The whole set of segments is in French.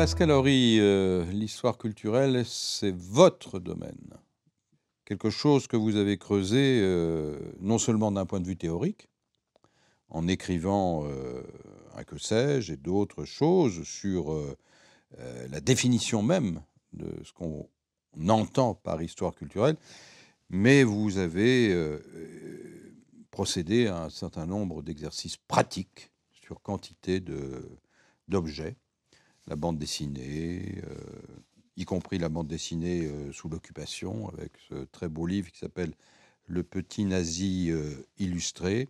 Pascal Horry, l'histoire culturelle, c'est votre domaine. Quelque chose que vous avez creusé non seulement d'un point de vue théorique, en écrivant un que sais-je et d'autres choses sur la définition même de ce qu'on entend par histoire culturelle, mais vous avez procédé à un certain nombre d'exercices pratiques sur quantité d'objets. La bande dessinée, y compris la bande dessinée sous l'occupation, avec ce très beau livre qui s'appelle « Le petit nazi illustré »,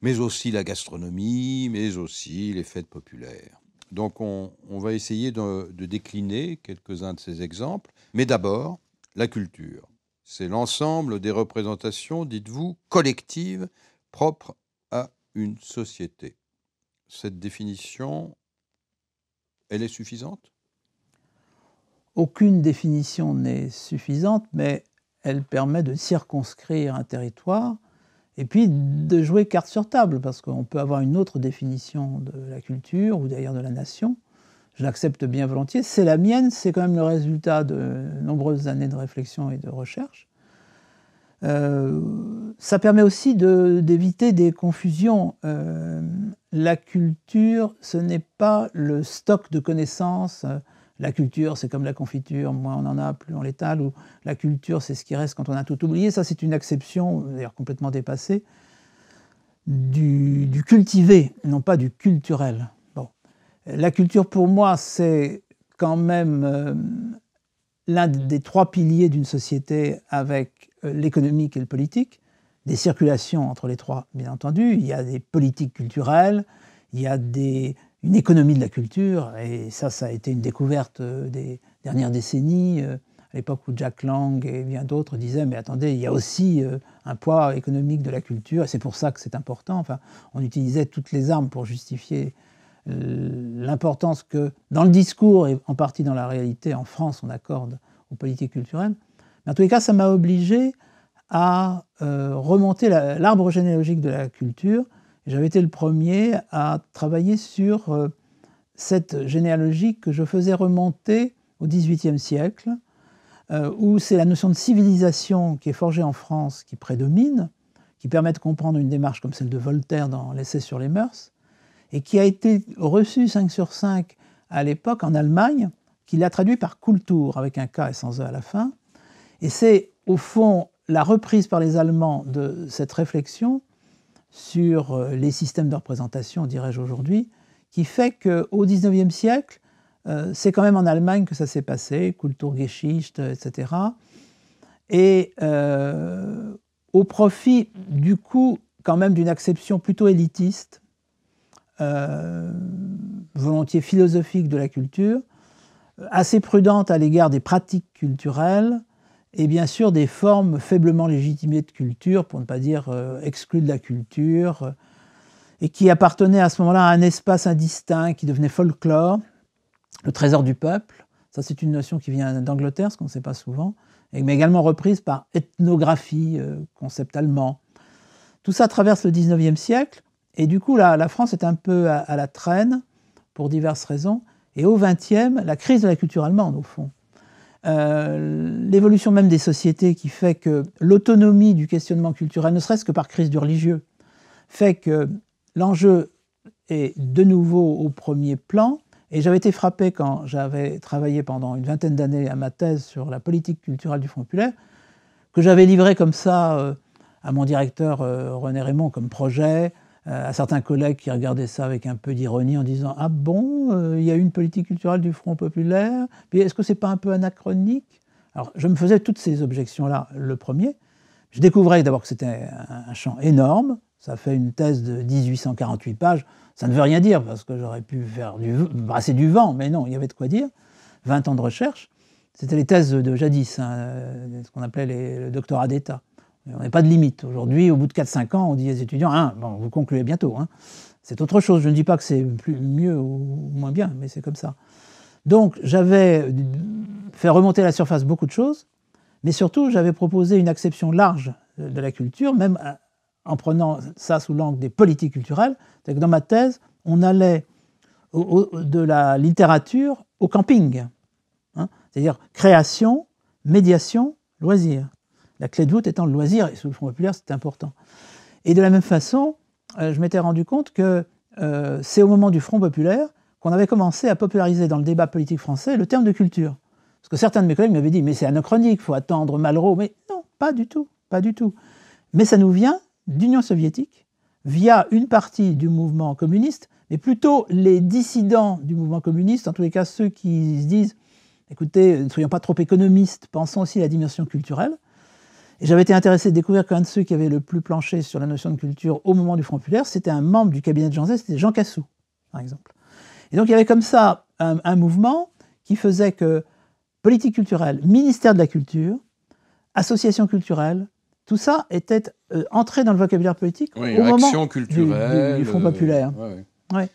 mais aussi la gastronomie, mais aussi les fêtes populaires. Donc on va essayer de décliner quelques-uns de ces exemples, mais d'abord, la culture. C'est l'ensemble des représentations, dites-vous, collectives, propres à une société. Cette définition, elle est suffisante ? Aucune définition n'est suffisante, mais elle permet de circonscrire un territoire et puis de jouer carte sur table, parce qu'on peut avoir une autre définition de la culture ou d'ailleurs de la nation. Je l'accepte bien volontiers. C'est la mienne, c'est quand même le résultat de nombreuses années de réflexion et de recherche. Ça permet aussi d'éviter des confusions. La culture, ce n'est pas le stock de connaissances. La culture, c'est comme la confiture, moins on en a, plus on l'étale, ou la culture, c'est ce qui reste quand on a tout oublié. Ça, c'est une acception, d'ailleurs complètement dépassée, du cultivé, non pas du culturel. Bon. La culture, pour moi, c'est quand même l'un des trois piliers d'une société avec l'économique et le politique, des circulations entre les trois, bien entendu. Il y a des politiques culturelles, il y a une économie de la culture, et ça a été une découverte des dernières décennies, à l'époque où Jack Lang et bien d'autres disaient « mais attendez, il y a aussi un poids économique de la culture, et c'est pour ça que c'est important ». Enfin, on utilisait toutes les armes pour justifier l'importance que, dans le discours et en partie dans la réalité, en France, on accorde aux politiques culturelles. Mais en tous les cas, ça m'a obligé à remonter l'arbre généalogique de la culture. J'avais été le premier à travailler sur cette généalogie que je faisais remonter au XVIIIe siècle, où c'est la notion de civilisation qui est forgée en France qui prédomine, qui permet de comprendre une démarche comme celle de Voltaire dans l'Essai sur les mœurs, et qui a été reçue 5 sur 5 à l'époque en Allemagne, qui l'a traduit par Kultur, avec un K et sans E à la fin. Et c'est au fond la reprise par les Allemands de cette réflexion sur les systèmes de représentation, dirais-je aujourd'hui, qui fait qu'au XIXe siècle, c'est quand même en Allemagne que ça s'est passé, Kulturgeschichte, etc. Et au profit, du coup, quand même d'une acception plutôt élitiste, volontiers philosophique de la culture, assez prudente à l'égard des pratiques culturelles, et bien sûr des formes faiblement légitimées de culture, pour ne pas dire exclues de la culture, et qui appartenaient à ce moment-là à un espace indistinct qui devenait folklore, le trésor du peuple. Ça, c'est une notion qui vient d'Angleterre, ce qu'on ne sait pas souvent, mais également reprise par ethnographie, concept allemand. Tout ça traverse le XIXe siècle, et du coup, la France est un peu à la traîne, pour diverses raisons, et au XXe, la crise de la culture allemande, au fond. L'évolution même des sociétés qui fait que l'autonomie du questionnement culturel, ne serait-ce que par crise du religieux, fait que l'enjeu est de nouveau au premier plan. Et j'avais été frappé quand j'avais travaillé pendant une vingtaine d'années à ma thèse sur la politique culturelle du Front populaire, que j'avais livré comme ça à mon directeur René Raymond comme projet, à certains collègues qui regardaient ça avec un peu d'ironie en disant « Ah bon, il y a eu une politique culturelle du Front populaire, puis est-ce que c'est pas un peu anachronique ?» Alors je me faisais toutes ces objections-là, le premier. Je découvrais d'abord que c'était un champ énorme, ça fait une thèse de 1848 pages, ça ne veut rien dire parce que j'aurais pu brasser du vent, mais non, il y avait de quoi dire, 20 ans de recherche. C'était les thèses de jadis, hein, ce qu'on appelait le doctorat d'État. On n'a pas de limite. Aujourd'hui, au bout de 4-5 ans, on dit aux étudiants « bon, vous concluez bientôt. Hein. » C'est autre chose. Je ne dis pas que c'est mieux ou moins bien, mais c'est comme ça. Donc, j'avais fait remonter à la surface beaucoup de choses, mais surtout, j'avais proposé une acception large de la culture, même en prenant ça sous l'angle des politiques culturelles. C'est-à-dire que dans ma thèse, on allait de la littérature au camping. Hein, c'est-à-dire création, médiation, loisir. La clé de voûte étant le loisir, et sous le Front populaire, c'était important. Et de la même façon, je m'étais rendu compte que c'est au moment du Front populaire qu'on avait commencé à populariser dans le débat politique français le terme de culture. Parce que certains de mes collègues m'avaient dit « mais c'est anachronique, il faut attendre Malraux ». Mais non, pas du tout, pas du tout. Mais ça nous vient d'Union soviétique, via une partie du mouvement communiste, mais plutôt les dissidents du mouvement communiste, en tous les cas ceux qui se disent « écoutez, ne soyons pas trop économistes, pensons aussi à la dimension culturelle ». Et j'avais été intéressé de découvrir qu'un de ceux qui avait le plus planché sur la notion de culture au moment du Front populaire, c'était un membre du cabinet de Jean Zay, c'était Jean Cassou, par exemple. Et donc il y avait comme ça un mouvement qui faisait que politique culturelle, ministère de la culture, association culturelle, tout ça était entré dans le vocabulaire politique au moment du Front populaire. Ouais.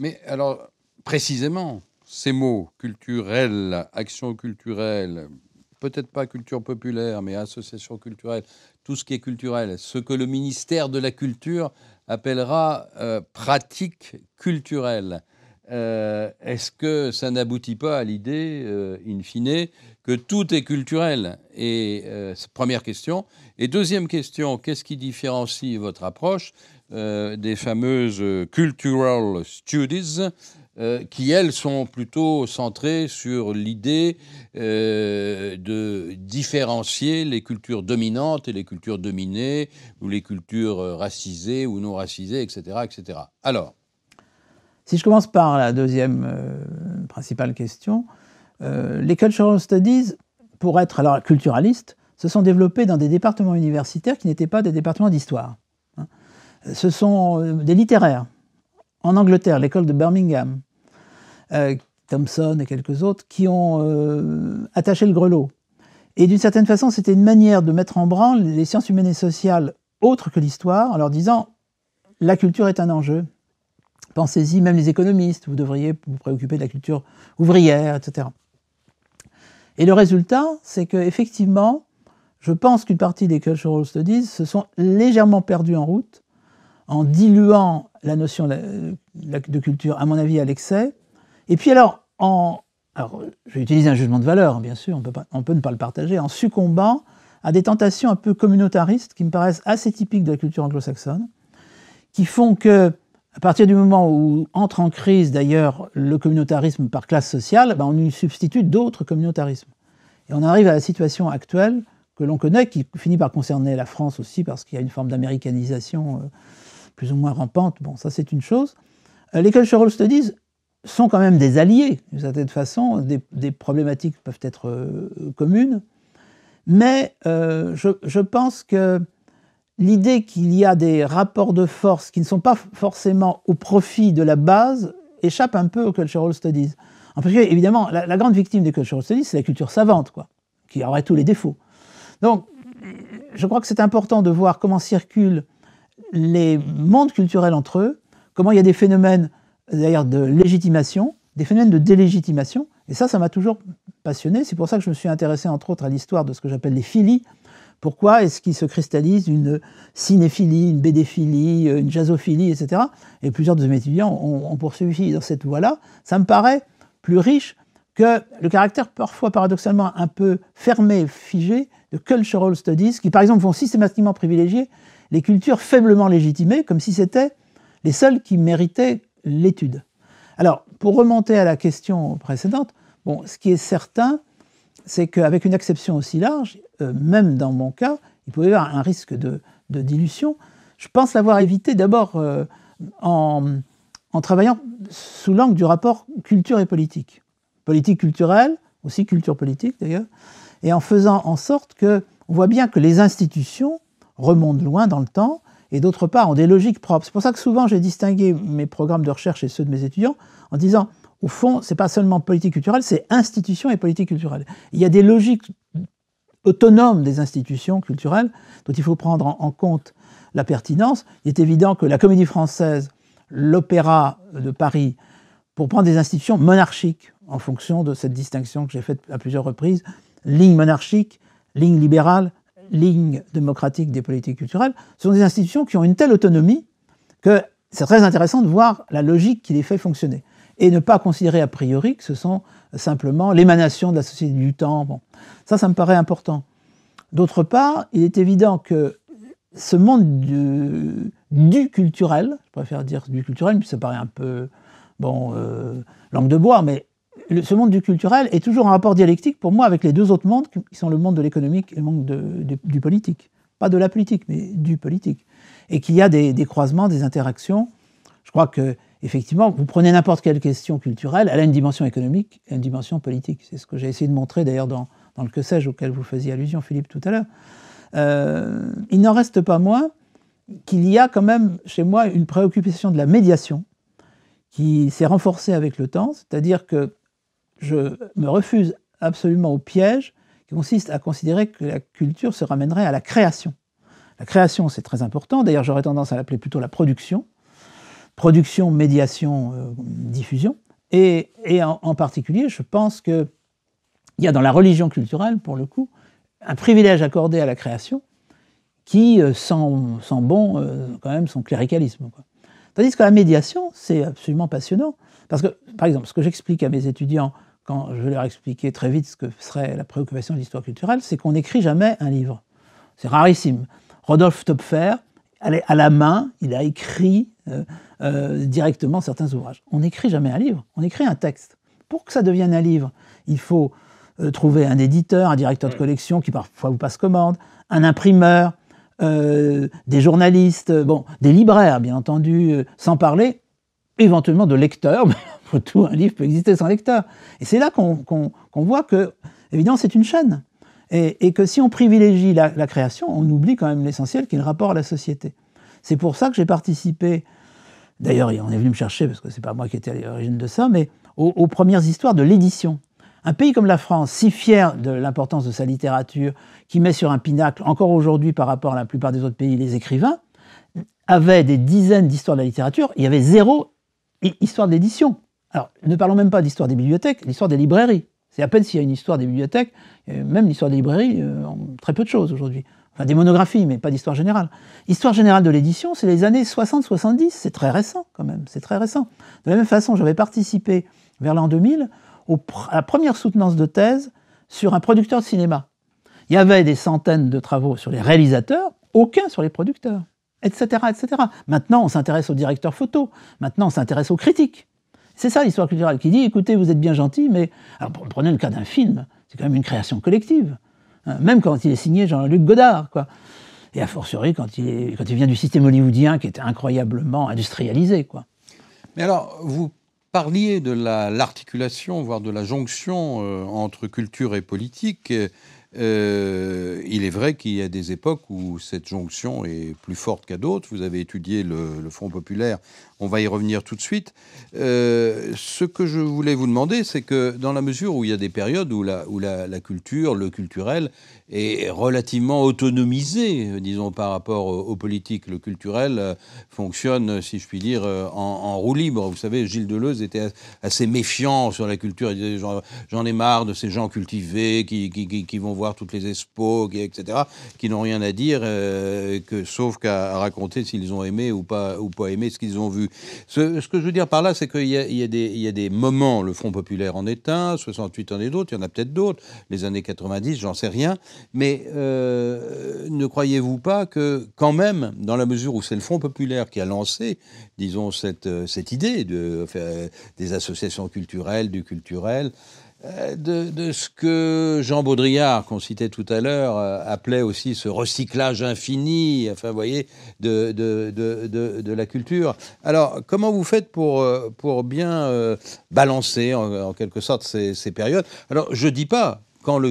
Mais alors, précisément, ces mots, culturel, action culturelle, peut-être pas culture populaire, mais association culturelle, tout ce qui est culturel, ce que le ministère de la Culture appellera pratique culturelle. Est-ce que ça n'aboutit pas à l'idée, in fine, que tout est culturel? Et première question. Et deuxième question, qu'est-ce qui différencie votre approche des fameuses cultural studies qui, elles, sont plutôt centrées sur l'idée de différencier les cultures dominantes et les cultures dominées, ou les cultures racisées ou non racisées, etc., etc. Alors, si je commence par la deuxième principale question, les cultural studies, pour être alors culturalistes, se sont développés dans des départements universitaires qui n'étaient pas des départements d'histoire. Hein. Ce sont des littéraires. En Angleterre, l'école de Birmingham, Thomson et quelques autres, qui ont attaché le grelot. Et d'une certaine façon, c'était une manière de mettre en branle les sciences humaines et sociales autres que l'histoire, en leur disant « la culture est un enjeu ». Pensez-y, même les économistes, vous devriez vous préoccuper de la culture ouvrière, etc. Et le résultat, c'est qu'effectivement, je pense qu'une partie des cultural studies se sont légèrement perdues en route, en diluant la notion de culture, à mon avis, à l'excès. Et puis alors, je vais utiliser un jugement de valeur, bien sûr, on peut ne pas le partager, en succombant à des tentations un peu communautaristes qui me paraissent assez typiques de la culture anglo-saxonne, qui font que, à partir du moment où entre en crise, d'ailleurs, le communautarisme par classe sociale, on y substitue d'autres communautarismes. Et on arrive à la situation actuelle que l'on connaît, qui finit par concerner la France aussi, parce qu'il y a une forme d'américanisation plus ou moins rampante. Bon, ça c'est une chose. Les cultural studies sont quand même des alliés, d'une certaine façon. Des problématiques peuvent être communes. Mais je pense que l'idée qu'il y a des rapports de force qui ne sont pas forcément au profit de la base échappe un peu aux cultural studies. Parce que, évidemment, la grande victime des cultural studies, c'est la culture savante, quoi, qui aurait tous les défauts. Donc, je crois que c'est important de voir comment circulent les mondes culturels entre eux, comment il y a des phénomènes, d'ailleurs, de légitimation, des phénomènes de délégitimation, et ça m'a toujours passionné. C'est pour ça que je me suis intéressé, entre autres, à l'histoire de ce que j'appelle les philies. Pourquoi est-ce qu'il se cristallise une cinéphilie, une bédéphilie, une jazzophilie, etc. Et plusieurs de mes étudiants ont poursuivi dans cette voie-là. Ça me paraît plus riche que le caractère parfois paradoxalement un peu fermé, figé, de cultural studies, qui par exemple vont systématiquement privilégier les cultures faiblement légitimées, comme si c'était les seules qui méritaient l'étude. Alors, pour remonter à la question précédente, bon, ce qui est certain, c'est qu'avec une acception aussi large, même dans mon cas, il pouvait y avoir un risque de dilution. Je pense l'avoir évité d'abord en travaillant sous l'angle du rapport culture et politique. Politique culturelle, aussi culture politique d'ailleurs, et en faisant en sorte qu'on voit bien que les institutions remontent loin dans le temps, et d'autre part ont des logiques propres. C'est pour ça que souvent j'ai distingué mes programmes de recherche et ceux de mes étudiants en disant, au fond, c'est pas seulement politique culturelle, c'est institution et politique culturelle. Il y a des logiques autonomes des institutions culturelles dont il faut prendre en compte la pertinence. Il est évident que la Comédie Française, l'Opéra de Paris, pour prendre des institutions monarchiques, en fonction de cette distinction que j'ai faite à plusieurs reprises, ligne monarchique, ligne libérale, ligne démocratique des politiques culturelles, ce sont des institutions qui ont une telle autonomie que c'est très intéressant de voir la logique qui les fait fonctionner. et ne pas considérer a priori que ce sont simplement l'émanation de la société du temps. Bon. Ça me paraît important. D'autre part, il est évident que ce monde du culturel, je préfère dire du culturel, puis ça paraît un peu langue de bois, mais ce monde du culturel est toujours en rapport dialectique pour moi avec les deux autres mondes qui sont le monde de l'économique et le monde du politique. Pas de la politique, mais du politique. Et qu'il y a des croisements, des interactions. Je crois que, effectivement, vous prenez n'importe quelle question culturelle, elle a une dimension économique et une dimension politique. C'est ce que j'ai essayé de montrer d'ailleurs dans le que sais-je auquel vous faisiez allusion, Philippe, tout à l'heure. Il n'en reste pas moins qu'il y a quand même chez moi une préoccupation de la médiation qui s'est renforcée avec le temps, c'est-à-dire que je me refuse absolument au piège qui consiste à considérer que la culture se ramènerait à la création. La création, c'est très important, d'ailleurs j'aurais tendance à l'appeler plutôt la production. Production, médiation, diffusion. Et en particulier, je pense qu'il y a dans la religion culturelle, pour le coup, un privilège accordé à la création qui sent bon quand même son cléricalisme, quoi. Tandis que la médiation, c'est absolument passionnant. Parce que, par exemple, ce que j'explique à mes étudiants quand je vais leur expliquer très vite ce que serait la préoccupation de l'histoire culturelle, c'est qu'on n'écrit jamais un livre. C'est rarissime. Rodolphe Töpffer, à la main, il a écrit directement certains ouvrages. On n'écrit jamais un livre, on écrit un texte. Pour que ça devienne un livre, il faut trouver un éditeur, un directeur de collection qui parfois vous passe commande, un imprimeur, des journalistes, des libraires, bien entendu, sans parler éventuellement de lecteurs. Après tout, un livre peut exister sans lecteur. Et c'est là qu'on voit que, évidemment, c'est une chaîne. Et que si on privilégie la création, on oublie quand même l'essentiel qui est le rapport à la société. C'est pour ça que j'ai participé, d'ailleurs on est venu me chercher, parce que c'est pas moi qui étais à l'origine de ça, mais aux premières histoires de l'édition. Un pays comme la France, si fier de l'importance de sa littérature, qui met sur un pinacle, encore aujourd'hui par rapport à la plupart des autres pays, les écrivains, avait des dizaines d'histoires de la littérature, il y avait 0 histoire d'édition. Alors, ne parlons même pas d'histoire des bibliothèques, l'histoire des librairies. C'est à peine s'il y a une histoire des bibliothèques, même l'histoire des librairies, très peu de choses aujourd'hui. Enfin, des monographies, mais pas d'histoire générale. Histoire générale de l'édition, c'est les années 60-70, c'est très récent quand même, c'est très récent. De la même façon, j'avais participé vers l'an 2000 à la première soutenance de thèse sur un producteur de cinéma. Il y avait des centaines de travaux sur les réalisateurs, aucun sur les producteurs, etc., etc. Maintenant, on s'intéresse aux directeurs photo, maintenant on s'intéresse aux critiques. C'est ça l'histoire culturelle qui dit, écoutez, vous êtes bien gentil, mais... Alors, prenez le cas d'un film, c'est quand même une création collective. Même quand il est signé Jean-Luc Godard, quoi. Et a fortiori quand il vient du système hollywoodien qui était incroyablement industrialisé, quoi. Mais alors, vous parliez de l'articulation, voire de la jonction entre culture et politique. Il est vrai qu'il y a des époques où cette jonction est plus forte qu'à d'autres. Vous avez étudié le Front populaire, on va y revenir tout de suite. Ce que je voulais vous demander, c'est que dans la mesure où il y a des périodes où la culture, le culturel, est relativement autonomisé, disons, par rapport aux politiques. Le culturel fonctionne, si je puis dire, en roue libre. Vous savez, Gilles Deleuze était assez méfiant sur la culture. Il disait, j'en ai marre de ces gens cultivés qui vont voir toutes les expos, etc., qui n'ont rien à dire, sauf qu'à raconter s'ils ont aimé ou pas aimé ce qu'ils ont vu. Ce que je veux dire par là, c'est qu'il y a des moments, le Front populaire en est un, 68 en est d'autres, il y en a peut-être d'autres, les années 90, j'en sais rien, mais ne croyez-vous pas que, quand même, dans la mesure où c'est le Front populaire qui a lancé, disons, cette idée des associations culturelles, du culturel, de ce que Jean Baudrillard, qu'on citait tout à l'heure, appelait aussi ce recyclage infini, enfin, vous voyez, de la culture. Alors, comment vous faites pour bien balancer, en quelque sorte, ces périodes? Alors, je ne dis pas, quand le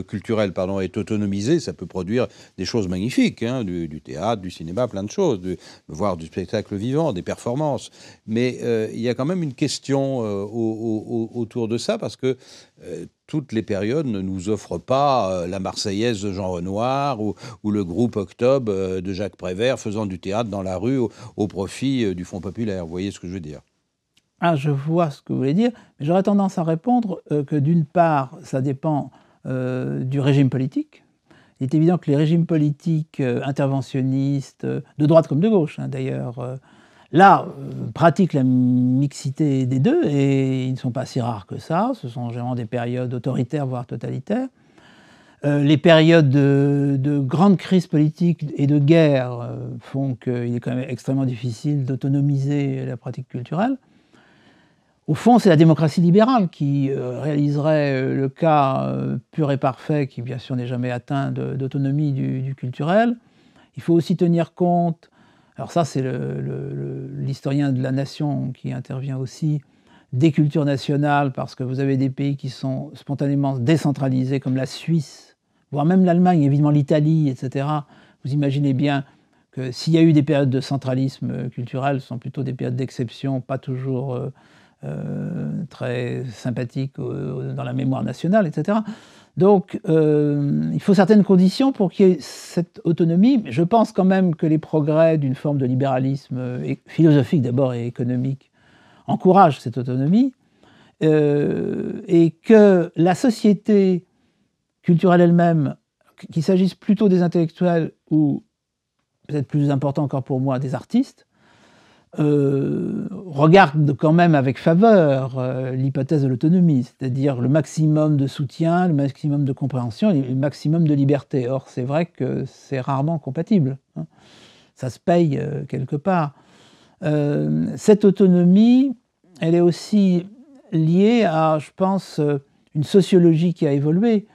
culturel est autonomisé, ça peut produire des choses magnifiques, hein, du théâtre, du cinéma, plein de choses, voire du spectacle vivant, des performances. Mais il y a quand même une question autour de ça, parce que toutes les périodes ne nous offrent pas la Marseillaise de Jean Renoir ou le groupe Octobre de Jacques Prévert faisant du théâtre dans la rue au profit du Front populaire. Vous voyez ce que je veux dire? Ah, je vois ce que vous voulez dire, mais j'aurais tendance à répondre que d'une part, ça dépend du régime politique. Il est évident que les régimes politiques interventionnistes, de droite comme de gauche, hein, d'ailleurs, là, pratiquent la mixité des deux, et ils ne sont pas si rares que ça. Ce sont généralement des périodes autoritaires, voire totalitaires. Les périodes de grandes crises politiques et de guerre font qu'il est quand même extrêmement difficile d'autonomiser la pratique culturelle. Au fond, c'est la démocratie libérale qui réaliserait le cas pur et parfait, qui bien sûr n'est jamais atteint, d'autonomie du culturel. Il faut aussi tenir compte, alors ça c'est l'historien de la nation qui intervient aussi, des cultures nationales, parce que vous avez des pays qui sont spontanément décentralisés, comme la Suisse, voire même l'Allemagne, évidemment l'Italie, etc. Vous imaginez bien que s'il y a eu des périodes de centralisme culturel, ce sont plutôt des périodes d'exception, pas toujours très sympathiques dans la mémoire nationale, etc. Donc, il faut certaines conditions pour qu'il y ait cette autonomie. Je pense quand même que les progrès d'une forme de libéralisme philosophique d'abord et économique encouragent cette autonomie, et que la société culturelle elle-même, qu'il s'agisse plutôt des intellectuels ou, peut-être plus important encore pour moi, des artistes, regarde quand même avec faveur l'hypothèse de l'autonomie, c'est-à-dire le maximum de soutien, le maximum de compréhension et le maximum de liberté. Or, c'est vrai que c'est rarement compatible, hein. Ça se paye quelque part. Cette autonomie, elle est aussi liée à, je pense, une sociologie qui a évolué.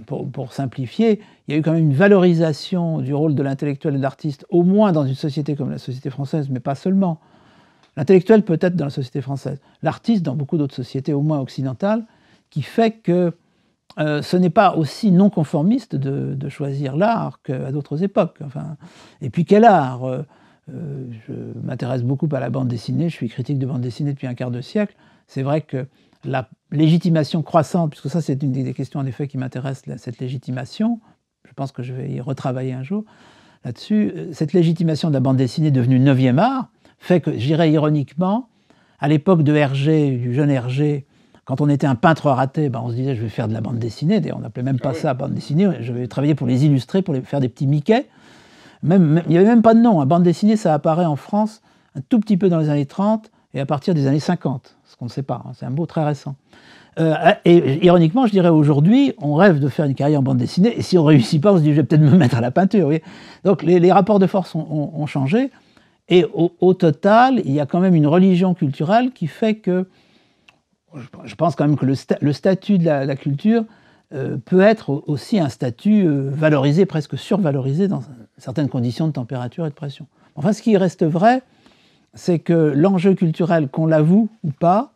Pour simplifier, il y a eu quand même une valorisation du rôle de l'intellectuel et de l'artiste, au moins dans une société comme la société française, mais pas seulement. L'intellectuel peut-être dans la société française, l'artiste dans beaucoup d'autres sociétés, au moins occidentales, qui fait que ce n'est pas aussi non conformiste de choisir l'art qu'à d'autres époques. Enfin, et puis quel art je m'intéresse beaucoup à la bande dessinée, je suis critique de bande dessinée depuis un quart de siècle. C'est vrai que la légitimation croissante, puisque ça c'est une des questions en effet qui m'intéresse, cette légitimation, je pense que je vais y retravailler un jour là-dessus, cette légitimation de la bande dessinée devenue 9e art, fait que, je dirais ironiquement, à l'époque de Hergé, du jeune Hergé, quand on était un peintre raté, on se disait je vais faire de la bande dessinée, d'ailleurs on n'appelait même pas ça bande dessinée, je vais travailler pour les illustrer, pour faire des petits Mickey. Il n'y avait même pas de nom, bande dessinée ça apparaît en France un tout petit peu dans les années 30 et à partir des années 50, ce qu'on ne sait pas, c'est un mot très récent. Et ironiquement, je dirais aujourd'hui, on rêve de faire une carrière en bande dessinée, et si on ne réussit pas, on se dit je vais peut-être me mettre à la peinture. Vous voyez. Donc les rapports de force ont changé, et au total, il y a quand même une religion culturelle qui fait que, je pense quand même que le statut de la culture peut être aussi un statut valorisé, presque survalorisé dans certaines conditions de température et de pression. Enfin, ce qui reste vrai, c'est que l'enjeu culturel, qu'on l'avoue ou pas,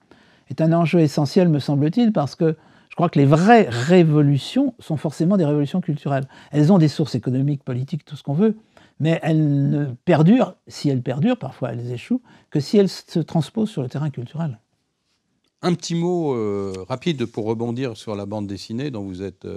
est un enjeu essentiel, me semble-t-il, parce que je crois que les vraies révolutions sont forcément des révolutions culturelles. Elles ont des sources économiques, politiques, tout ce qu'on veut, mais elles ne perdurent, si elles perdurent, parfois elles échouent, que si elles se transposent sur le terrain culturel. Un petit mot rapide pour rebondir sur la bande dessinée dont vous êtes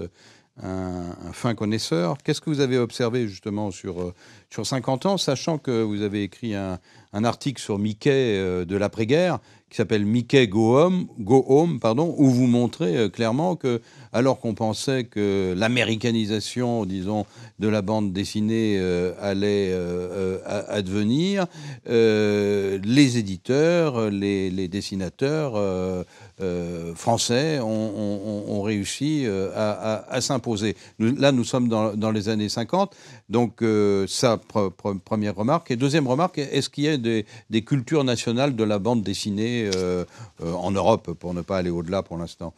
un fin connaisseur. Qu'est-ce que vous avez observé justement sur 50 ans, sachant que vous avez écrit un article sur Mickey de l'après-guerre qui s'appelle Mickey Go Home, où vous montrez clairement que, alors qu'on pensait que l'américanisation, disons, de la bande dessinée allait advenir, les éditeurs, les dessinateurs français ont réussi à s'imposer. Là, nous sommes dans les années 50, donc ça, première remarque. Et deuxième remarque, est-ce qu'il y a des cultures nationales de la bande dessinée en Europe, pour ne pas aller au-delà pour l'instant?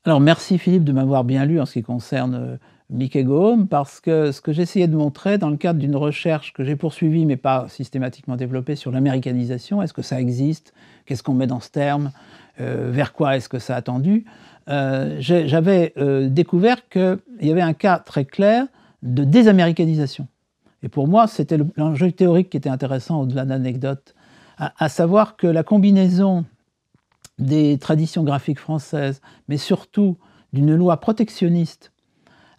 Alors, merci Philippe de m'avoir bien lu en ce qui concerne Mickey Go Home, parce que ce que j'essayais de montrer dans le cadre d'une recherche que j'ai poursuivie, mais pas systématiquement développée, sur l'américanisation, est-ce que ça existe? Qu'est-ce qu'on met dans ce terme? Vers quoi est-ce que ça a tendu? J'avais découvert qu'il y avait un cas très clair de désaméricanisation. Et pour moi, c'était l'enjeu théorique qui était intéressant au-delà d'anecdotes, à savoir que la combinaison des traditions graphiques françaises, mais surtout d'une loi protectionniste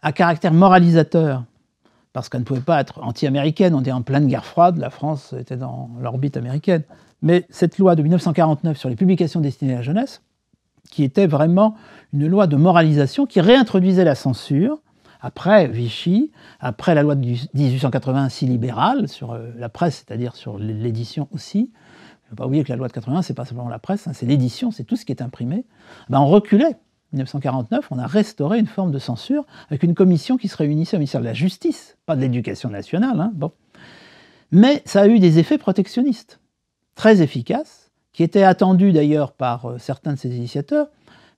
à caractère moralisateur, parce qu'elle ne pouvait pas être anti-américaine, on était en pleine guerre froide, la France était dans l'orbite américaine, mais cette loi de 1949 sur les publications destinées à la jeunesse, qui était vraiment une loi de moralisation qui réintroduisait la censure, après Vichy, après la loi de 1881 si libérale sur la presse, c'est-à-dire sur l'édition aussi. Il ne faut pas oublier que la loi de 81, c'est pas simplement la presse, hein, c'est l'édition, c'est tout ce qui est imprimé. Ben, on reculait. En 1949, on a restauré une forme de censure avec une commission qui se réunissait au ministère de la Justice, pas de l'Éducation nationale, hein, bon. Mais ça a eu des effets protectionnistes, très efficaces, qui étaient attendus d'ailleurs par certains de ses initiateurs.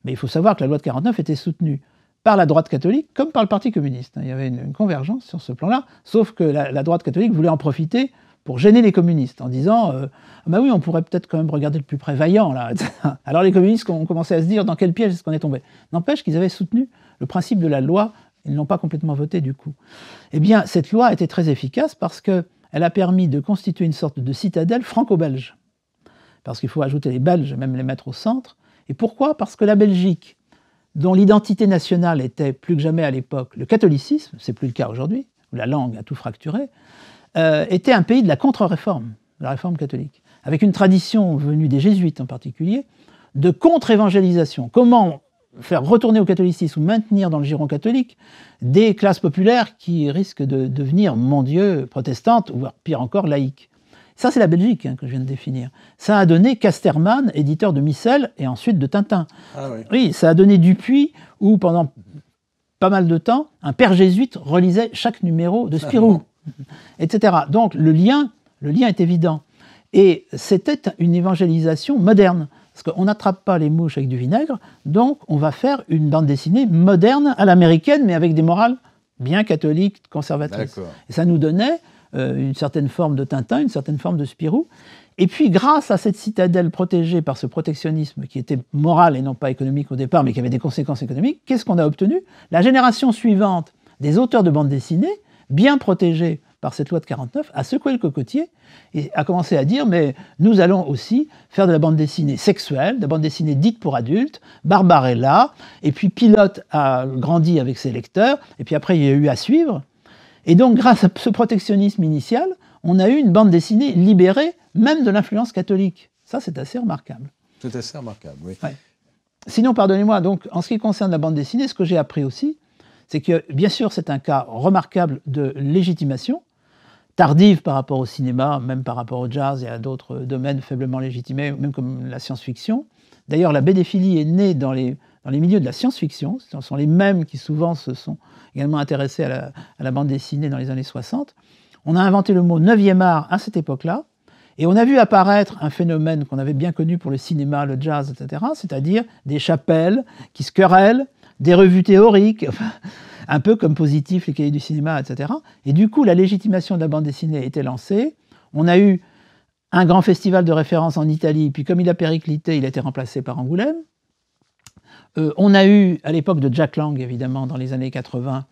Mais il faut savoir que la loi de 49 était soutenue par la droite catholique comme par le Parti communiste. Il y avait une convergence sur ce plan-là, sauf que la droite catholique voulait en profiter pour gêner les communistes, en disant bah oui, on pourrait peut-être quand même regarder de plus près Vaillant, là, etc. Alors les communistes ont commencé à se dire dans quel piège est-ce qu'on est tombé. N'empêche qu'ils avaient soutenu le principe de la loi, ils ne l'ont pas complètement voté du coup. Eh bien, cette loi a été très efficace parce qu'elle a permis de constituer une sorte de citadelle franco-belge. Parce qu'il faut ajouter les Belges, même les mettre au centre. Et pourquoi ? Parce que la Belgique, dont l'identité nationale était plus que jamais à l'époque le catholicisme, c'est plus le cas aujourd'hui, où la langue a tout fracturé, était un pays de la contre-réforme, de la réforme catholique, avec une tradition venue des jésuites en particulier, de contre-évangélisation. Comment faire retourner au catholicisme ou maintenir dans le giron catholique des classes populaires qui risquent de devenir, mon Dieu, protestantes, ou pire encore, laïques. Ça, c'est la Belgique hein, que je viens de définir. Ça a donné Casterman, éditeur de Missel et ensuite de Tintin. Ah oui. Oui, ça a donné Dupuis, où pendant pas mal de temps, un père jésuite relisait chaque numéro de Spirou. Etc. Donc le lien est évident. Et c'était une évangélisation moderne. Parce qu'on n'attrape pas les mouches avec du vinaigre, donc on va faire une bande dessinée moderne à l'américaine, mais avec des morales bien catholiques, conservatrices. Et ça nous donnait une certaine forme de Tintin, une certaine forme de Spirou. Et puis grâce à cette citadelle protégée par ce protectionnisme qui était moral et non pas économique au départ, mais qui avait des conséquences économiques, qu'est-ce qu'on a obtenu ? La génération suivante des auteurs de bande dessinée, bien protégés par cette loi de 49, a secoué le cocotier et a commencé à dire mais nous allons aussi faire de la bande dessinée sexuelle, de la bande dessinée dite pour adultes, Barbarella, et puis Pilote a grandi avec ses lecteurs, et puis après il y a eu À suivre. Et donc grâce à ce protectionnisme initial, on a eu une bande dessinée libérée, même de l'influence catholique. Ça c'est assez remarquable. C'est assez remarquable, oui. Ouais. Sinon, pardonnez-moi, donc en ce qui concerne la bande dessinée, ce que j'ai appris aussi, c'est que, bien sûr, c'est un cas remarquable de légitimation, tardive par rapport au cinéma, même par rapport au jazz et à d'autres domaines faiblement légitimés, même comme la science-fiction. D'ailleurs, la bédéphilie est née dans les milieux de la science-fiction. Ce sont les mêmes qui, souvent, se sont également intéressés à la bande dessinée dans les années 60. On a inventé le mot 9e art à cette époque-là, et on a vu apparaître un phénomène qu'on avait bien connu pour le cinéma, le jazz, etc., c'est-à-dire des chapelles qui se querellent, des revues théoriques, un peu comme Positif, les cahiers du cinéma, etc. Et du coup, la légitimation de la bande dessinée a été lancée. On a eu un grand festival de référence en Italie, puis comme il a périclité, il a été remplacé par Angoulême. On a eu, à l'époque de Jack Lang, évidemment, dans les années 80,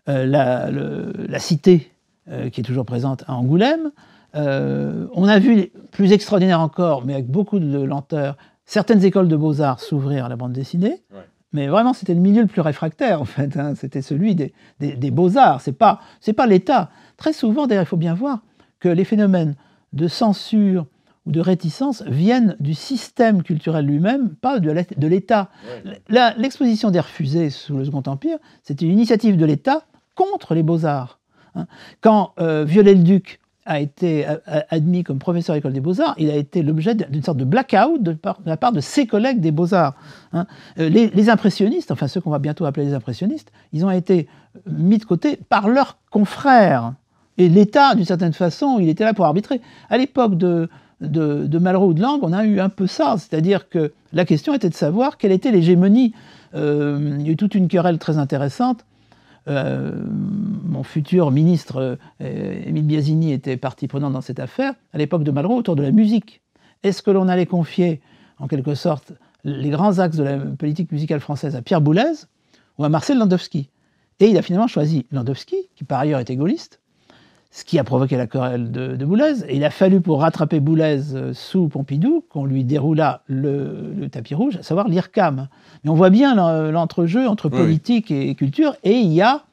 la Cité, qui est toujours présente à Angoulême. On a vu, plus extraordinaire encore, mais avec beaucoup de lenteur, certaines écoles de beaux-arts s'ouvrir à la bande dessinée. Ouais. Mais vraiment, c'était le milieu le plus réfractaire, en fait. Hein. C'était celui des beaux-arts. C'est pas l'État. Très souvent, d'ailleurs, il faut bien voir que les phénomènes de censure ou de réticence viennent du système culturel lui-même, pas de l'État. Ouais. L'exposition des refusés sous le Second Empire, c'était une initiative de l'État contre les beaux-arts. Hein. Quand Viollet-le-Duc a été admis comme professeur à l'École des Beaux-Arts, il a été l'objet d'une sorte de blackout de la part de ses collègues des Beaux-Arts. Hein. Les impressionnistes, enfin ceux qu'on va bientôt appeler les impressionnistes, ils ont été mis de côté par leurs confrères. Et l'État, d'une certaine façon, il était là pour arbitrer. À l'époque de Malraux ou de Lang, on a eu un peu ça, c'est-à-dire que la question était de savoir quelle était l'hégémonie. Il y a eu toute une querelle très intéressante. Mon futur ministre Émile Biasini était partie prenante dans cette affaire, à l'époque de Malraux, autour de la musique. Est-ce que l'on allait confier, en quelque sorte, les grands axes de la politique musicale française à Pierre Boulez ou à Marcel Landowski ? Et il a finalement choisi Landowski, qui par ailleurs était gaulliste, ce qui a provoqué la querelle de Boulez. Et il a fallu, pour rattraper Boulez sous Pompidou, qu'on lui déroula le tapis rouge, à savoir l'IRCAM. Mais on voit bien l'entrejeu entre politique et culture, et il y a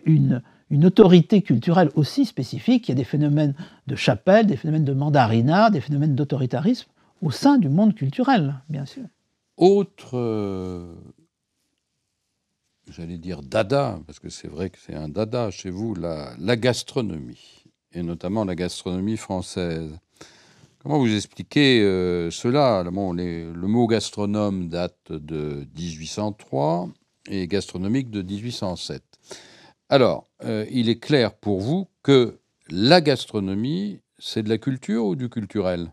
une autorité culturelle aussi spécifique. Il y a des phénomènes de chapelle, des phénomènes de mandarinat, des phénomènes d'autoritarisme au sein du monde culturel, bien sûr. Autre j'allais dire dada, parce que c'est vrai que c'est un dada chez vous, la gastronomie, et notamment la gastronomie française. Comment vous expliquez cela? Bon, le mot gastronome date de 1803 et gastronomique de 1807. Alors, il est clair pour vous que la gastronomie, c'est de la culture ou du culturel?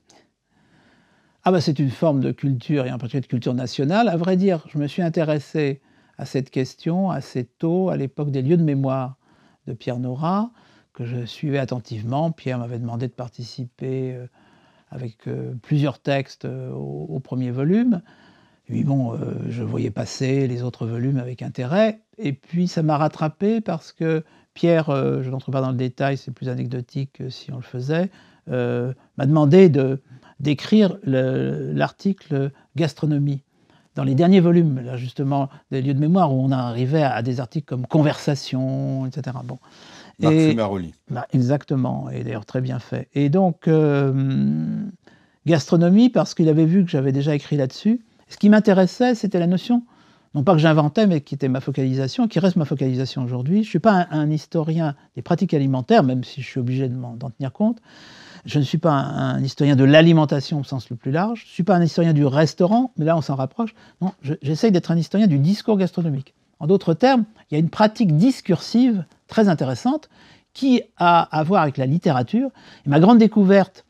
Ah bah c'est une forme de culture, et en particulier de culture nationale. À vrai dire, je me suis intéressé à cette question assez tôt, à l'époque des lieux de mémoire de Pierre Nora, que je suivais attentivement. Pierre m'avait demandé de participer avec plusieurs textes au premier volume. Et puis bon, je voyais passer les autres volumes avec intérêt. Et puis ça m'a rattrapé parce que Pierre, je n'entre pas dans le détail, c'est plus anecdotique que si on le faisait, m'a demandé d'écrire l'article gastronomie. Dans les derniers volumes, là justement, des lieux de mémoire, où on arrivait à des articles comme conversation, etc. Bon. Marc Fumaroli. Bah, exactement, et d'ailleurs très bien fait. Et donc, gastronomie, parce qu'il avait vu que j'avais déjà écrit là-dessus. Ce qui m'intéressait, c'était la notion, non pas que j'inventais, mais qui était ma focalisation, qui reste ma focalisation aujourd'hui. Je ne suis pas un historien des pratiques alimentaires, même si je suis obligé d'en tenir compte. Je ne suis pas un historien de l'alimentation au sens le plus large. Je ne suis pas un historien du restaurant, mais là on s'en rapproche. Non, j'essaye d'être un historien du discours gastronomique. En d'autres termes, il y a une pratique discursive très intéressante qui a à voir avec la littérature. Et ma grande découverte,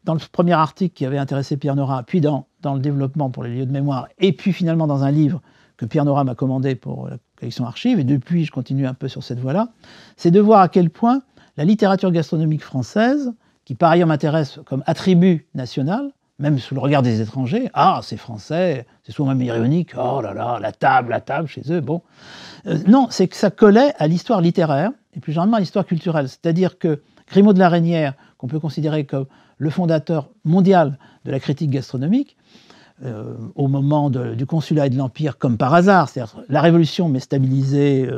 dans le premier article qui avait intéressé Pierre Nora, puis dans le développement pour les lieux de mémoire, et puis finalement dans un livre que Pierre Nora m'a commandé pour la collection Archives, et depuis je continue un peu sur cette voie-là, c'est de voir à quel point la littérature gastronomique française, qui par ailleurs m'intéresse comme attribut national, même sous le regard des étrangers, ah c'est français, c'est souvent même ironique, oh là là, la table chez eux, bon. Non, c'est que ça collait à l'histoire littéraire, et plus généralement à l'histoire culturelle. C'est-à-dire que Grimaud de la Reynière, qu'on peut considérer comme le fondateur mondial de la critique gastronomique, au moment du consulat et de l'Empire, comme par hasard, c'est-à-dire la Révolution mais stabilisée.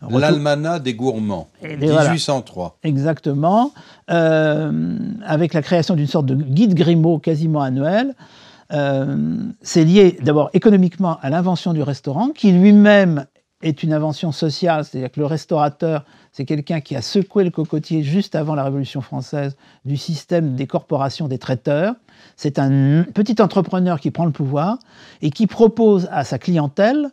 L'Almanach des gourmands, 1803. Voilà, exactement, avec la création d'une sorte de guide Grimaud quasiment annuel. C'est lié d'abord économiquement à l'invention du restaurant, qui lui-même est une invention sociale, c'est-à-dire que le restaurateur, c'est quelqu'un qui a secoué le cocotier juste avant la Révolution française du système des corporations des traiteurs. C'est un petit entrepreneur qui prend le pouvoir et qui propose à sa clientèle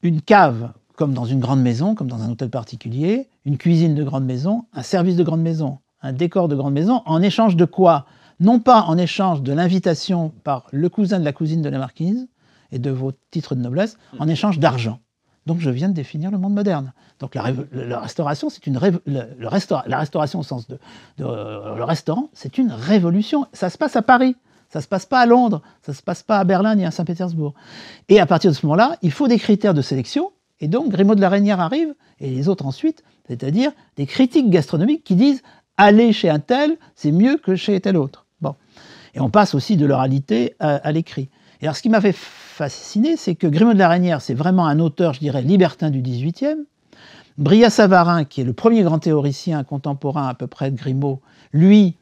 une cave, comme dans une grande maison, comme dans un hôtel particulier, une cuisine de grande maison, un service de grande maison, un décor de grande maison, en échange de quoi? Non pas en échange de l'invitation par le cousin de la cousine de la marquise et de vos titres de noblesse, en échange d'argent. Donc je viens de définir le monde moderne. Donc la restauration, c'est la restauration au sens de le restaurant, c'est une révolution. Ça se passe à Paris, ça se passe pas à Londres, ça se passe pas à Berlin ni à Saint-Pétersbourg. Et à partir de ce moment-là, il faut des critères de sélection. Et donc Grimaud de la Reynière arrive, et les autres ensuite, c'est-à-dire des critiques gastronomiques qui disent aller chez un tel, c'est mieux que chez tel autre. Bon. Et on passe aussi de l'oralité à l'écrit. Et alors ce qui m'a fait fasciné, c'est que Grimaud de la Reynière, c'est vraiment un auteur, je dirais, libertin du XVIIIe. Brillat-Savarin, qui est le premier grand théoricien contemporain à peu près de Grimaud, lui,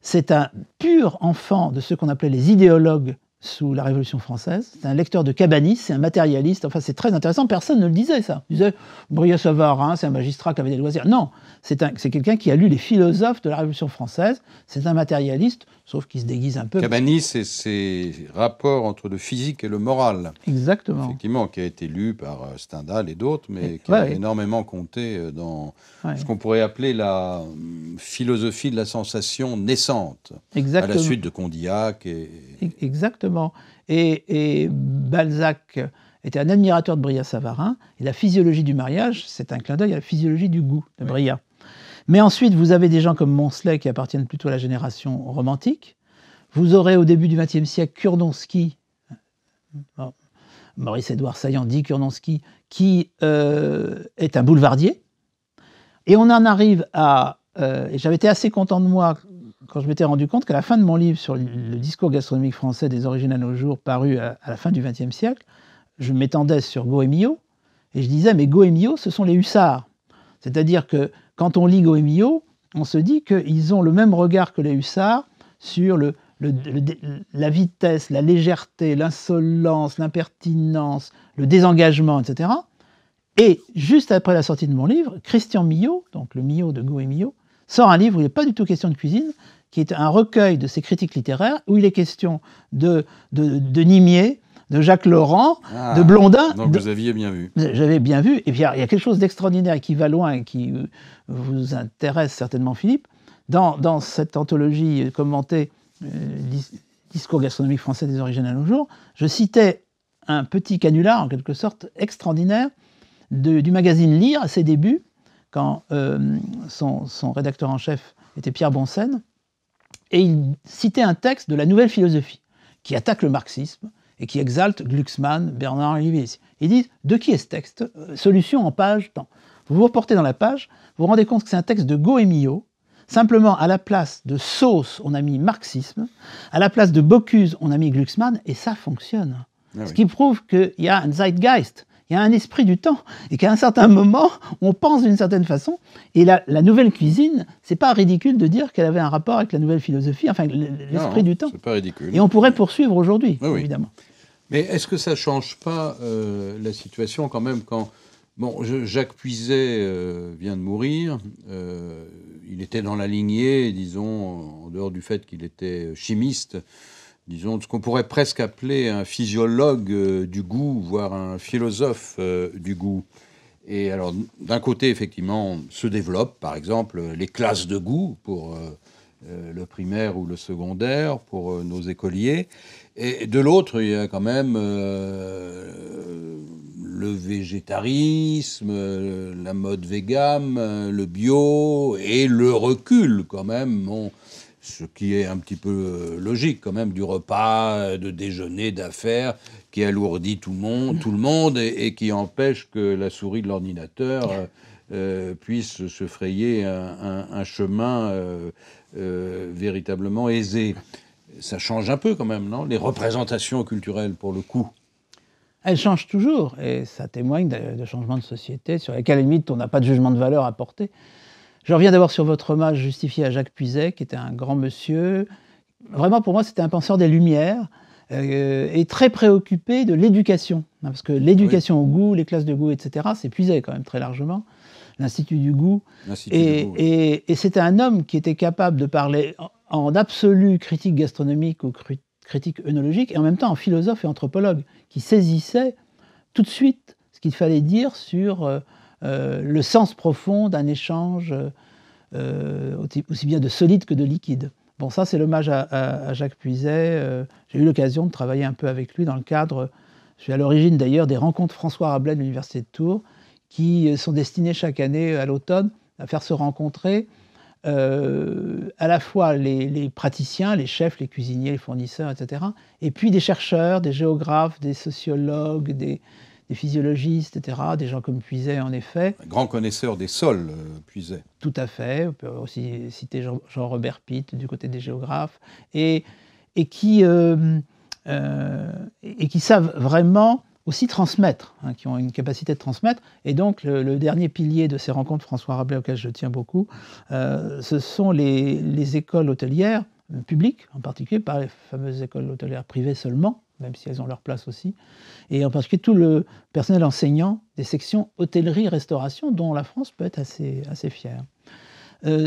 c'est un pur enfant de ceux qu'on appelait les idéologues sous la Révolution française. C'est un lecteur de Cabanis, c'est un matérialiste. Enfin, c'est très intéressant. Personne ne le disait, ça. Il disait, Brillat-Savarin, c'est un magistrat qui avait des loisirs. Non, c'est quelqu'un qui a lu les philosophes de la Révolution française. C'est un matérialiste, sauf qu'il se déguise un peu. Cabanis, c'est ses rapports entre le physique et le moral. Exactement. Effectivement, qui a été lu par Stendhal et d'autres, mais qui a énormément compté dans ce qu'on pourrait appeler la philosophie de la sensation naissante. Exactement. À la suite de Condillac. Exactement. Et Balzac était un admirateur de Brillat-Savarin. Et la physiologie du mariage, c'est un clin d'œil à la physiologie du goût de Brillat. Mais ensuite, vous avez des gens comme Moncelet qui appartiennent plutôt à la génération romantique. Vous aurez au début du XXe siècle Kurdonsky, Maurice-Édouard Saillant dit Kurdonsky, qui est un boulevardier. Et on en arrive à... et j'avais été assez content de moi quand je m'étais rendu compte qu'à la fin de mon livre sur le discours gastronomique français des origines à nos jours, paru à la fin du XXe siècle, je m'étendais sur Goemio, et je disais, mais Goemio, ce sont les hussards. C'est-à-dire que quand on lit Goemio, on se dit qu'ils ont le même regard que les hussards sur la vitesse, la légèreté, l'insolence, l'impertinence, le désengagement, etc. Et juste après la sortie de mon livre, Christian Millot, donc le Millot de Goût et Millot, sort un livre où il n'est pas du tout question de cuisine, qui est un recueil de ses critiques littéraires, où il est question de Nimier, de Jacques Laurent, de Blondin. Donc vous aviez bien vu. J'avais bien vu. Et puis il y a quelque chose d'extraordinaire qui va loin et qui vous intéresse certainement, Philippe. Dans cette anthologie commentée, Discours gastronomique français des origines à nos jours, je citais un petit canular, en quelque sorte, extraordinaire, du magazine Lire à ses débuts, quand son rédacteur en chef était Pierre Bonsen, et il citait un texte de la Nouvelle Philosophie, qui attaque le marxisme, et qui exalte Glucksmann, Bernard Lévy. Ils disent, de qui est ce texte? Solution en page, temps. Vous vous reportez dans la page, vous vous rendez compte que c'est un texte de Goût et Millot. Simplement, à la place de Sauce, on a mis marxisme, à la place de Bocuse, on a mis Glucksmann, et ça fonctionne. Ce qui prouve qu'il y a un zeitgeist, il y a un esprit du temps, et qu'à un certain moment, on pense d'une certaine façon. Et la nouvelle cuisine, c'est pas ridicule de dire qu'elle avait un rapport avec la nouvelle philosophie, enfin l'esprit du temps. C'est pas ridicule. Et on pourrait poursuivre aujourd'hui, évidemment. Mais est-ce que ça change pas la situation quand même quand Jacques Puiset vient de mourir, il était dans la lignée, disons, en dehors du fait qu'il était chimiste, disons, ce qu'on pourrait presque appeler un physiologue du goût, voire un philosophe du goût. Et alors, d'un côté, effectivement, se développent, par exemple, les classes de goût pour le primaire ou le secondaire, pour nos écoliers. Et de l'autre, il y a quand même le végétarisme, la mode végane, le bio et le recul quand même, ce qui est un petit peu logique quand même, du repas, de déjeuner, d'affaires, qui alourdit tout le monde et qui empêche que la souris de l'ordinateur puisse se frayer un chemin véritablement aisé. Ça change un peu quand même, non? Les représentations culturelles, pour le coup. Elles changent toujours, et ça témoigne de changements de société sur lesquels, à la limite, on n'a pas de jugement de valeur à porter. Je reviens d'abord sur votre hommage justifié à Jacques Puiset, qui était un grand monsieur. Vraiment, pour moi, c'était un penseur des Lumières, et très préoccupé de l'éducation. Parce que l'éducation au goût, les classes de goût, etc., c'est Puiset quand même très largement. L'Institut du goût. Et c'était un homme qui était capable de parler en absolue critique gastronomique ou critique œnologique, et en même temps en philosophe et anthropologue, qui saisissait tout de suite ce qu'il fallait dire sur le sens profond d'un échange aussi bien de solide que de liquide. Bon, ça, c'est l'hommage à Jacques Puiset. J'ai eu l'occasion de travailler un peu avec lui dans le cadre, je suis à l'origine d'ailleurs, des rencontres François Rabelais de l'Université de Tours, qui sont destinées chaque année à l'automne à faire se rencontrer à la fois les praticiens, les chefs, les cuisiniers, les fournisseurs, etc., et puis des chercheurs, des géographes, des sociologues, des physiologistes, etc., des gens comme Puiset, en effet. Un grand connaisseur des sols, Puiset. Tout à fait. On peut aussi citer Jean-Robert Pitt, du côté des géographes, et qui savent vraiment aussi transmettre, qui ont une capacité de transmettre. Et donc, le dernier pilier de ces rencontres, François Rabelais, auquel je tiens beaucoup, ce sont les écoles hôtelières, publiques en particulier, pas les fameuses écoles hôtelières privées seulement, même si elles ont leur place aussi, et en particulier tout le personnel enseignant des sections hôtellerie-restauration, dont la France peut être assez fière.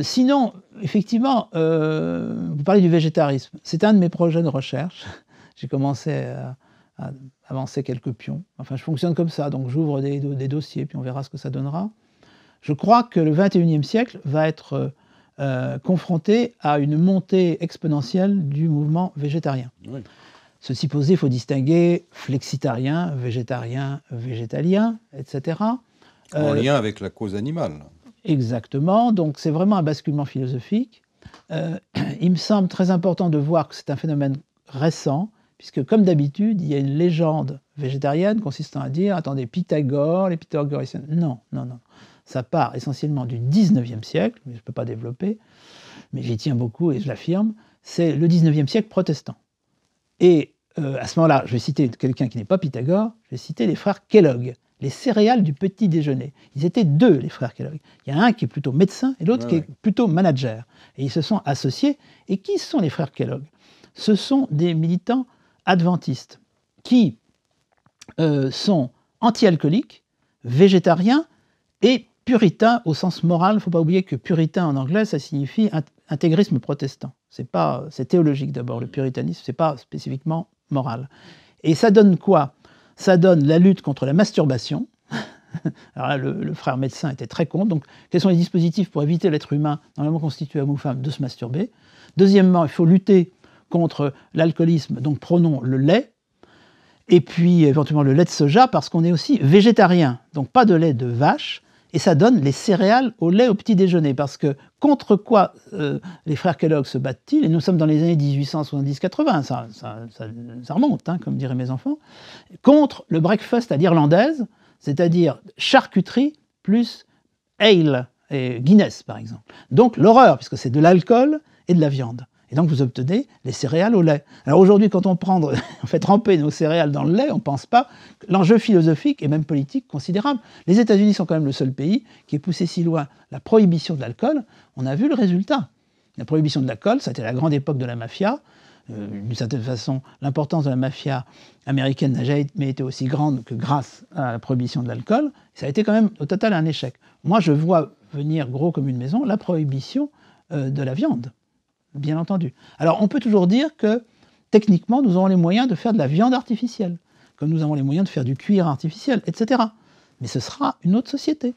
Sinon, effectivement, vous parlez du végétarisme. C'est un de mes projets de recherche. J'ai commencé à avancer quelques pions. Enfin, je fonctionne comme ça, donc j'ouvre des dossiers, puis on verra ce que ça donnera. Je crois que le XXIe siècle va être confronté à une montée exponentielle du mouvement végétarien. Oui. Ceci posé, il faut distinguer flexitarien, végétarien, végétalien, etc. En lien avec la cause animale. Exactement, donc c'est vraiment un basculement philosophique. Il me semble très important de voir que c'est un phénomène récent, puisque comme d'habitude, il y a une légende végétarienne consistant à dire « Attendez, Pythagore, les pythagoriciens… » Non. Ça part essentiellement du XIXe siècle, mais je ne peux pas développer, mais j'y tiens beaucoup et je l'affirme, c'est le XIXe siècle protestant. Et à ce moment-là, je vais citer quelqu'un qui n'est pas Pythagore, je vais citer les frères Kellogg, les céréales du petit déjeuner. Ils étaient deux, les frères Kellogg. Il y a un qui est plutôt médecin et l'autre qui est plutôt manager. Et ils se sont associés. Et qui sont les frères Kellogg? Ce sont des militants adventistes qui sont anti-alcooliques, végétarien et puritain au sens moral. Il ne faut pas oublier que puritain en anglais, ça signifie intégrisme protestant. C'est théologique d'abord, le puritanisme, ce n'est pas spécifiquement moral. Et ça donne quoi? Ça donne la lutte contre la masturbation. Alors là, le frère médecin était très contre. Donc, quels sont les dispositifs pour éviter l'être humain, normalement constitué homme ou femme, de se masturber? Deuxièmement, il faut lutter contre l'alcoolisme, donc prônons le lait. Et puis, éventuellement, le lait de soja, parce qu'on est aussi végétarien. Donc, pas de lait de vache. Et ça donne les céréales au lait au petit déjeuner. Parce que contre quoi les frères Kellogg se battent-ils? Et nous sommes dans les années 1870-80, ça remonte, hein, comme diraient mes enfants. Contre le breakfast à l'irlandaise, c'est-à-dire charcuterie plus ale, et Guinness par exemple. Donc l'horreur, puisque c'est de l'alcool et de la viande. Et donc vous obtenez les céréales au lait. Alors aujourd'hui, quand on fait tremper nos céréales dans le lait, on ne pense pas. L'enjeu philosophique et même politique considérable. Les États-Unis sont quand même le seul pays qui ait poussé si loin la prohibition de l'alcool. On a vu le résultat. La prohibition de l'alcool, ça a été la grande époque de la mafia. D'une certaine façon, l'importance de la mafia américaine n'a jamais été aussi grande que grâce à la prohibition de l'alcool. Ça a été quand même au total un échec. Moi, je vois venir gros comme une maison la prohibition de la viande. Bien entendu. Alors, on peut toujours dire que, techniquement, nous avons les moyens de faire de la viande artificielle, comme nous avons les moyens de faire du cuir artificiel, etc. Mais ce sera une autre société.